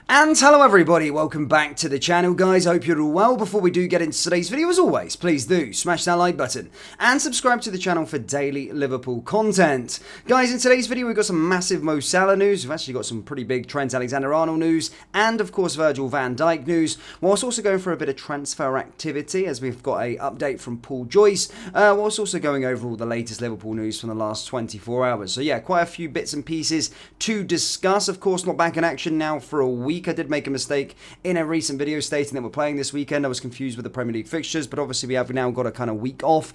And hello everybody, welcome back to the channel guys, I hope you're all well. Before we do get into today's video, as always, please do smash that like button and subscribe to the channel for daily Liverpool content. Guys, in today's video we've got some massive Mo Salah news, we've actually got some pretty big Trent Alexander-Arnold news, and of course Virgil van Dijk news, whilst also going for a bit of transfer activity as we've got a update from Paul Joyce, whilst also going over all the latest Liverpool news from the last 24 hours. So yeah, quite a few bits and pieces to discuss. Of course, not back in action now for a week. I did make a mistake in a recent video stating that we're playing this weekend. I was confused with the Premier League fixtures, but obviously we have now got a kind of week off,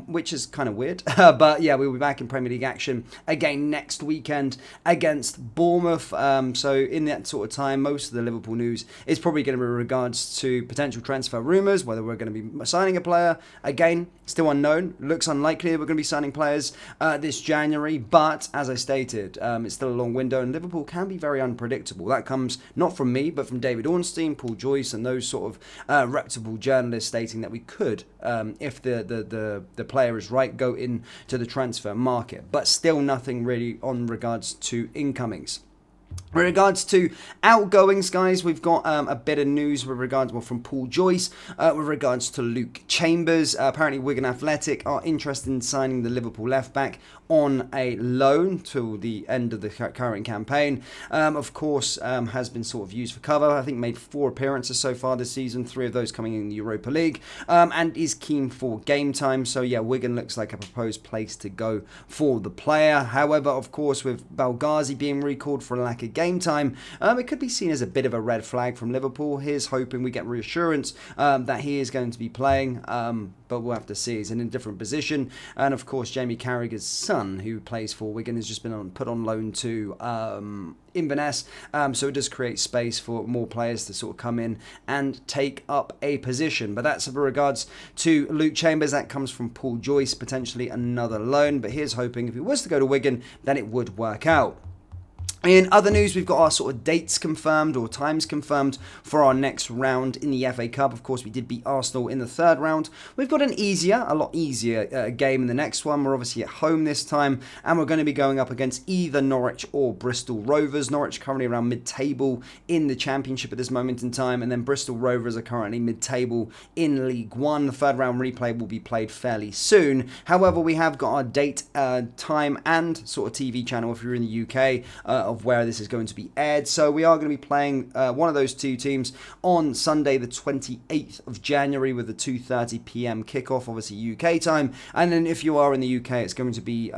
which is kind of weird. But yeah, we'll be back in Premier League action again next weekend against Bournemouth. So in that sort of time, most of the Liverpool news is probably going to be in regards to potential transfer rumours, whether we're going to be signing a player. Again, still unknown. Looks unlikely we're going to be signing players this January, but as I stated, it's still a long window and Liverpool can be very unpredictable. That comes not from me, but from David Ornstein, Paul Joyce, and those sort of reputable journalists stating that we could, if the player is right, go into the transfer market. But still nothing really on regards to incomings. With regards to outgoings, guys, we've got a bit of news with regards, from Paul Joyce, with regards to Luke Chambers. Apparently, Wigan Athletic are interested in signing the Liverpool left-back on a loan till the end of the current campaign. Of course, has been sort of used for cover. I think made 4 appearances so far this season, 3 of those coming in the Europa League, and is keen for game time. So yeah, Wigan looks like a proposed place to go for the player. However, of course, with Belghazi being recalled for a lack of game time, it could be seen as a bit of a red flag from Liverpool. Here's hoping we get reassurance that he is going to be playing, but we'll have to see. He's in a different position. And of course, Jamie Carragher's son, who plays for Wigan, has just been put on loan to Inverness, so it does create space for more players to sort of come in and take up a position. But that's with regards to Luke Chambers. That comes from Paul Joyce, potentially another loan, but here's hoping if he was to go to Wigan, then it would work out. In other news, we've got our sort of dates confirmed or times confirmed for our next round in the FA Cup. Of course, we did beat Arsenal in the 3rd round. We've got a lot easier game in the next one. We're obviously at home this time, and we're going to be going up against either Norwich or Bristol Rovers. Norwich currently around mid-table in the Championship at this moment in time, and then Bristol Rovers are currently mid-table in League One. The 3rd round replay will be played fairly soon. However, we have got our date, time, and sort of TV channel if you're in the UK, of where this is going to be aired. So we are going to be playing one of those 2 teams on Sunday the 28th of January with a 2:30 PM kickoff, obviously UK time. And then if you are in the UK, it's going to be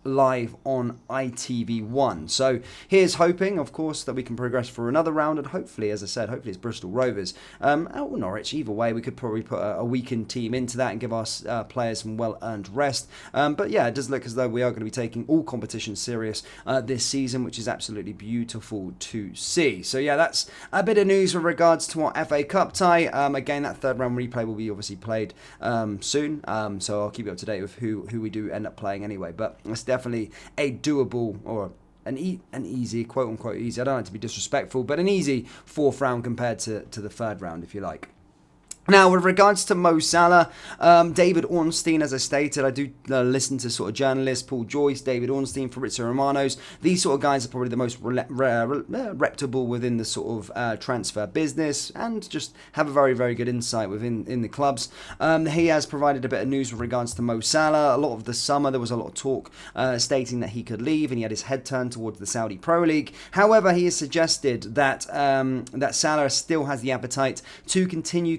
live on ITV1. So here's hoping, of course, that we can progress for another round, and hopefully, as I said, hopefully it's Bristol Rovers or Norwich. Either way, we could probably put a weakened team into that and give our players some well-earned rest. But yeah, it does look as though we are going to be taking all competitions serious this season, which is absolutely beautiful to see. So yeah, that's a bit of news with regards to our FA Cup tie. Again, that 3rd round replay will be obviously played soon, so I'll keep you up to date with who we do end up playing anyway. But it's definitely a doable, or an easy, quote-unquote easy, I don't like to be disrespectful, but an easy 4th round compared to the 3rd round, if you like. Now, with regards to Mo Salah, David Ornstein, as I stated, I do listen to sort of journalists, Paul Joyce, David Ornstein, Fabrizio Romano's. These sort of guys are probably the most reputable within the sort of transfer business and just have a very, very good insight in the clubs. He has provided a bit of news with regards to Mo Salah. A lot of the summer, there was a lot of talk stating that he could leave and he had his head turned towards the Saudi Pro League. However, he has suggested that that Salah still has the appetite to continue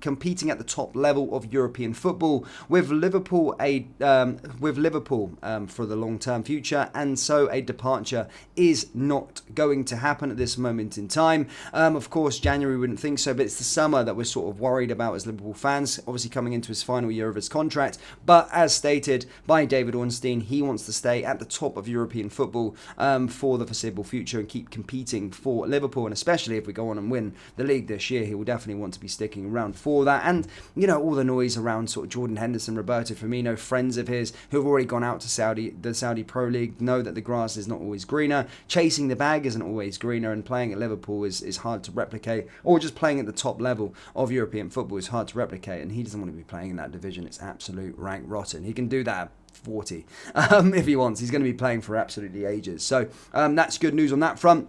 competing at the top level of European football with Liverpool for the long-term future, and so a departure is not going to happen at this moment in time. Of course, January wouldn't think so, but it's the summer that we're sort of worried about as Liverpool fans, obviously coming into his final year of his contract. But as stated by David Ornstein, he wants to stay at the top of European football for the foreseeable future and keep competing for Liverpool, and especially if we go on and win the league this year, he will definitely want to be sticking around for that. And you know, all the noise around sort of Jordan Henderson, Roberto Firmino, friends of his who have already gone out to the Saudi Pro League, know that the grass is not always greener. Chasing the bag isn't always greener, and playing at Liverpool is hard to replicate, or just playing at the top level of European football is hard to replicate, and he doesn't want to be playing in that division. It's absolute rank rotten. He can do that 40 if he wants. He's going to be playing for absolutely ages. So that's good news on that front.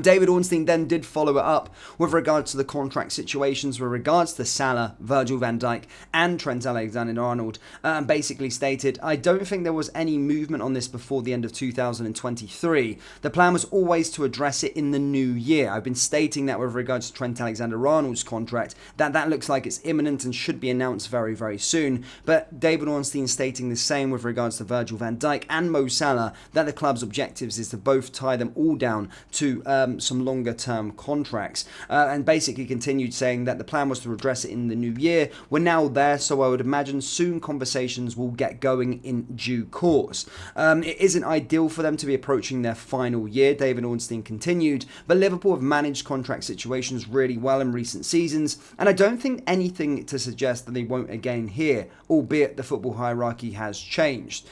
David Ornstein then did follow it up with regards to the contract situations with regards to Salah, Virgil van Dijk and Trent Alexander-Arnold, and basically stated, I don't think there was any movement on this before the end of 2023. The plan was always to address it in the new year. I've been stating that with regards to Trent Alexander-Arnold's contract, that looks like it's imminent and should be announced very, very soon. But David Ornstein stating the same with regards to Virgil van Dijk and Mo Salah, that the club's objectives is to both tie them all down to some longer term contracts, and basically continued saying that the plan was to address it in the new year. We're now there, so I would imagine soon conversations will get going in due course. It isn't ideal for them to be approaching their final year, David Ornstein continued, but Liverpool have managed contract situations really well in recent seasons, and I don't think anything to suggest that they won't again here, albeit the football hierarchy has changed.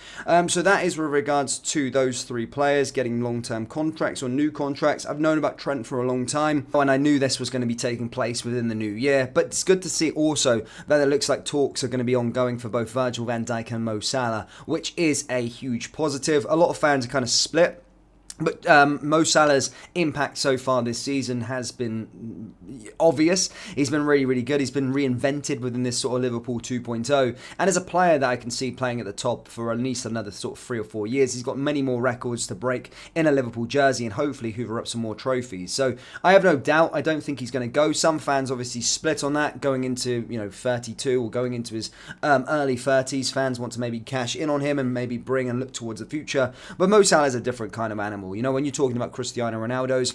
So that is with regards to those three players getting long-term contracts or new contracts. I've known about Trent for a long time, and I knew this was going to be taking place within the new year, but it's good to see also that it looks like talks are going to be ongoing for both Virgil van Dijk and Mo Salah, which is a huge positive. A lot of fans are kind of split. But Mo Salah's impact so far this season has been obvious. He's been really, really good. He's been reinvented within this sort of Liverpool 2.0. And as a player that I can see playing at the top for at least another sort of 3 or 4 years, he's got many more records to break in a Liverpool jersey and hopefully hoover up some more trophies. So I have no doubt. I don't think he's going to go. Some fans obviously split on that, going into 32 or going into his early 30s. Fans want to maybe cash in on him and maybe bring and look towards the future. But Mo Salah is a different kind of animal. You know, when you're talking about Cristiano Ronaldo's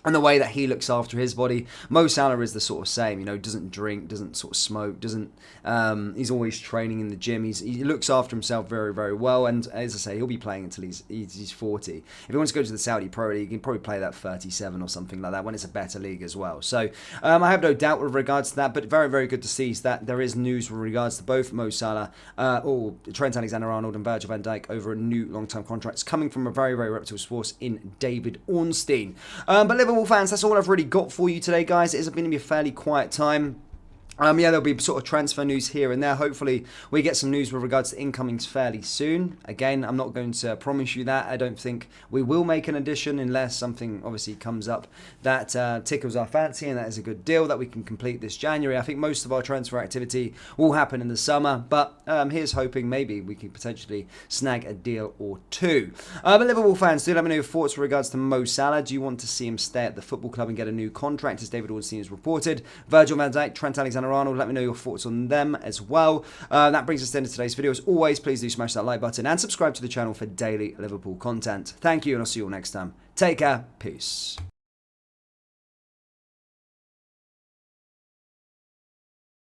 and the way that he looks after his body, Mo Salah is the sort of same, you know, doesn't drink, doesn't sort of smoke, he's always training in the gym, he looks after himself very, very well, and as I say, he'll be playing until he's 40. If he wants to go to the Saudi Pro League, he can probably play that 37 or something like that, when it's a better league as well. So, I have no doubt with regards to that, but very, very good to see that there is news with regards to both Mo Salah, or Trent Alexander-Arnold and Virgil van Dijk over a new long-term contracts coming from a very, very reputable source in David Ornstein. But Liverpool fans, that's all I've really got for you today, guys. It is going to be a fairly quiet time. There'll be sort of transfer news here and there. Hopefully, we get some news with regards to incomings fairly soon. Again, I'm not going to promise you that. I don't think we will make an addition unless something obviously comes up that tickles our fancy and that is a good deal that we can complete this January. I think most of our transfer activity will happen in the summer, but here's hoping maybe we can potentially snag a deal or two. But Liverpool fans, do let me know your thoughts with regards to Mo Salah. Do you want to see him stay at the football club and get a new contract, as David Ornstein has reported? Virgil van Dijk, Trent Alexander-Arnold, let me know your thoughts on them as well. That brings us to the end of today's video. As always, please do smash that like button and subscribe to the channel for daily Liverpool content. Thank you, and I'll see you all next time. Take care. Peace.